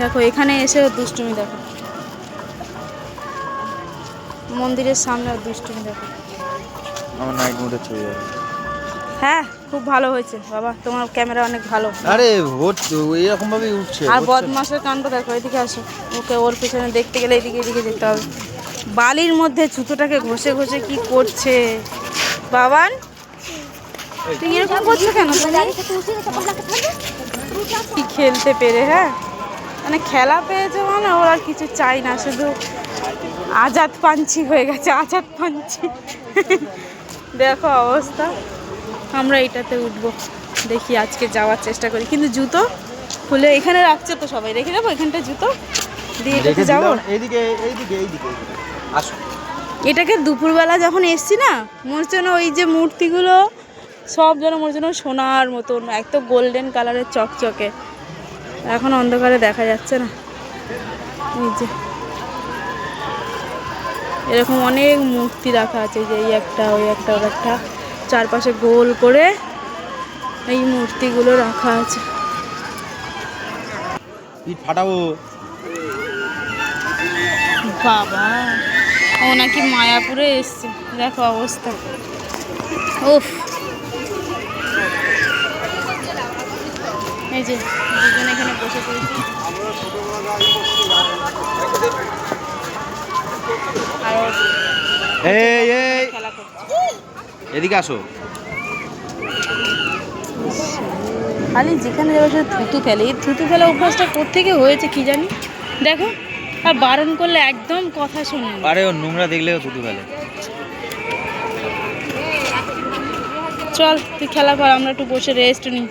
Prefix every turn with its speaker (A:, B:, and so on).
A: দেখো এখানে এসেও দুষ্টুমি দেখো, মন্দিরের সামনে দুষ্টুমি দেখো।
B: আমার নাইট মোডে চলে যাবে।
A: হ্যাঁ খুব ভালো হয়েছে বাবা, তোমার ক্যামেরা অনেক ভালো।
B: আরে এরকম ভাবেই উঠছে।
A: আর বদমাসের কাণ্ড দেখো, এদিকে আসো, ওকে ওর পিছনে দেখতে গেলে এদিকে এদিকে যেতে হবে। বালির মধ্যে জুতোটাকে ঘষে ঘষে কি করছে বাবান, তুই এরকম করছো কেন? কি খেলতে পেরে, হ্যাঁ মানে খেলা পেয়েছে মানে ওর আর কিছু চাই না, শুধু আজাদ পাঞ্ছি হয়ে গেছে, আজাদ পাঞ্ছি। দেখো অবস্থা। আমরা এটাতে উঠবো, দেখি আজকে যাওয়ার চেষ্টা করি, কিন্তু জুতো খুলে এখানে রাখছে তো সবাই, রেখে যাবো এখানটা জুতো দিয়ে এটাতে যাবো।
B: এইদিকে এইদিকে এইদিকে আসো।
A: এটাকে দুপুরবেলা যখন এসছি না, মনে হচ্ছে না ওই যে মূর্তিগুলো সব যেন মনে হচ্ছে না সোনার মতন, এক তো গোল্ডেন কালারের চকচকে, এখন অন্ধকারে দেখা যাচ্ছে না। এই যে এরকম অনেক মূর্তি রাখা আছে, যে এই একটা ওই একটা ওর একটা, চারপাশে গোল করে এই মূর্তিগুলো রাখা আছে।
B: ইট ফাটাবো
A: বাবা, ও নাকি মায়াপুরে এসছে, দেখো অবস্থা। উফ, এই যে দুজন এখানে বসে পড়েছি, আর
B: এই এই
A: খেলা করছে।
B: এদিকে আসো।
A: খালি যেখানে যাবে শুধু থুতু ফেলে, এই থুতু ফেলা অভ্যাসটা কোত্থেকে হয়েছে কি জানি। দেখো, আর বারণ করলে একদম কথা শোনে না।
B: আরে ও নোংরা দেখলেও থুতু ফেলে।
A: চল তুই খেলা কর, আমরা একটু বসে রেস্ট নিই।